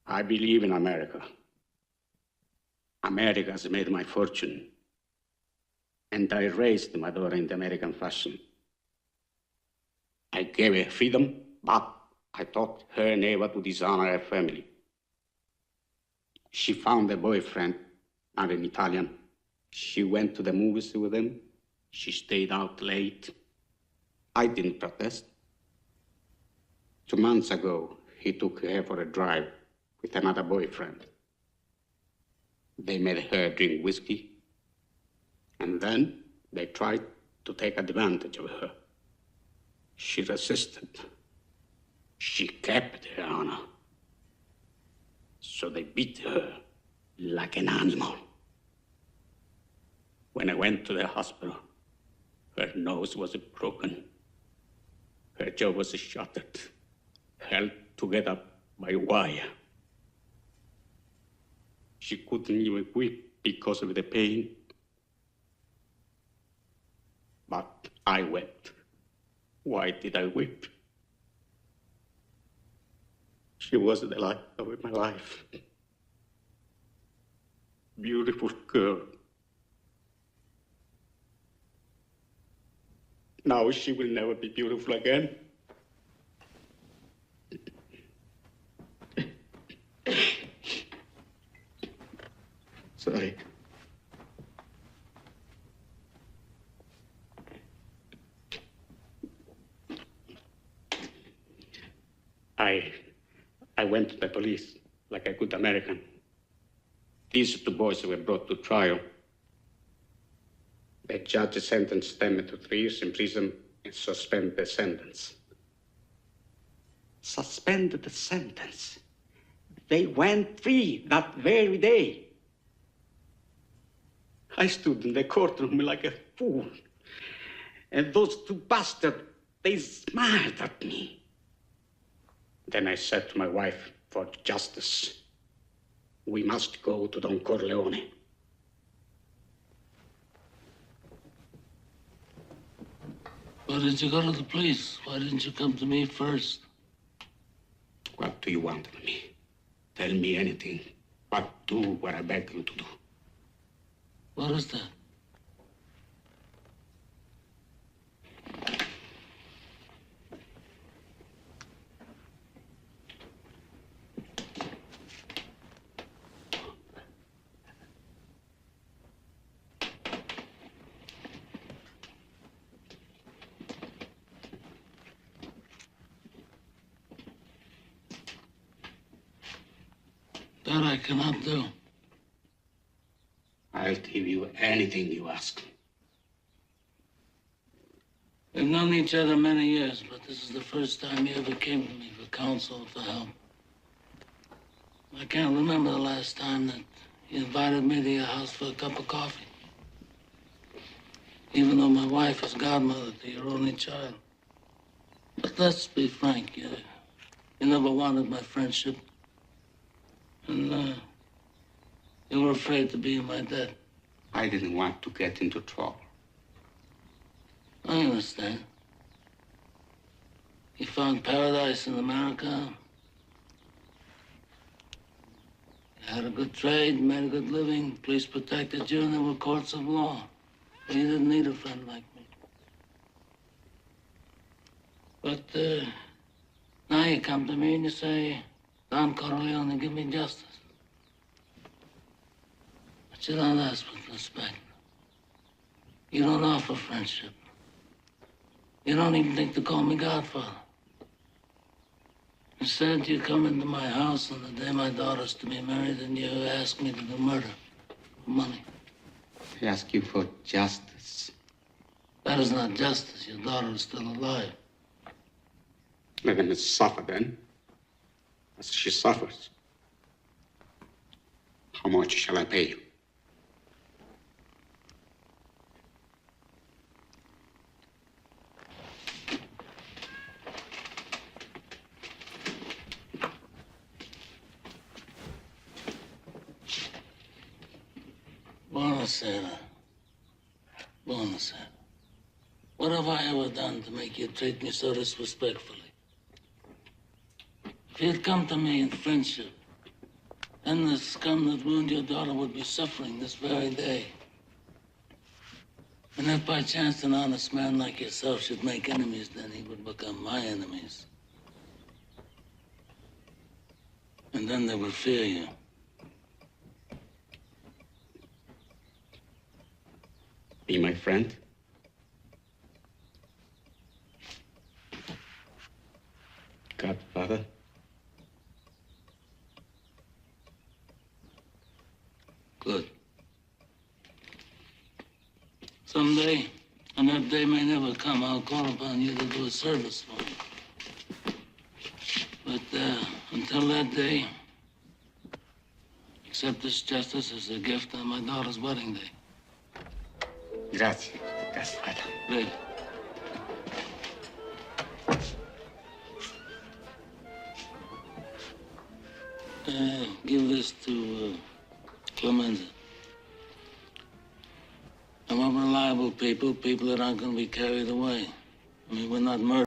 I believe in America. America has made my fortune. And I raised my daughter in the American fashion. I gave her freedom, but I taught her never to dishonor her family. She found a boyfriend, not an Italian. She went to the movies with him. She stayed out late. I didn't protest. 2 months ago, he took her for a drive with another boyfriend. They made her drink whiskey, and then they tried to take advantage of her. She resisted. She kept her honor. So they beat her like an animal. When I went to the hospital, her nose was broken. Her jaw was shattered, held together by wire. She couldn't even weep because of the pain. But I wept. Why did I weep? She was the light of my life. Beautiful girl. Now she will never be beautiful again. Sorry. I went to the police like a good American. These 2 boys were brought to trial. The judge sentenced them to 3 years in prison and suspended the sentence. Suspended the sentence? They went free that very day. I stood in the courtroom like a fool. And those 2 bastards, they smiled at me. Then I said to my wife, for justice, we must go to Don Corleone. Why didn't you go to the police? Why didn't you come to me first? What do you want of me? Tell me anything, but do what I beg you to do. What is that? That I cannot do. I'll give you anything you ask. We've known each other many years, but this is the first time you ever came to me for counsel, for help. I can't remember the last time that you invited me to your house for a cup of coffee. Even though my wife is godmother to your only child. But let's be frank, you never wanted my friendship. And you were afraid to be in my debt. I didn't want to get into trouble. I understand. You found paradise in America. You had a good trade, made a good living, police protected you, and there were courts of law. But you didn't need a friend like me. But now you come to me and you say, Don Corleone, give me justice. But you don't ask with respect. You don't offer friendship. You don't even think to call me Godfather. Instead, you come into my house on the day my daughter's to be married and you ask me to do murder for money. I ask you for justice. That is not justice. Your daughter is still alive. Let him suffer then, as she suffers. How much shall I pay you? Buonasera. Buonasera. What have I ever done to make you treat me so disrespectfully? If you'd come to me in friendship, then the scum that ruined your daughter would be suffering this very day. And if by chance an honest man like yourself should make enemies, then he would become my enemies. And then they would fear you. Be my friend? Godfather? Good. Someday, and that day may never come, I'll call upon you to do a service for me. But until that day, accept this justice as a gift on my daughter's wedding day. Grazie, Godfather. Great. Give this to Clemenza. I want reliable people, people that aren't going to be carried away. I mean, we're not murderers.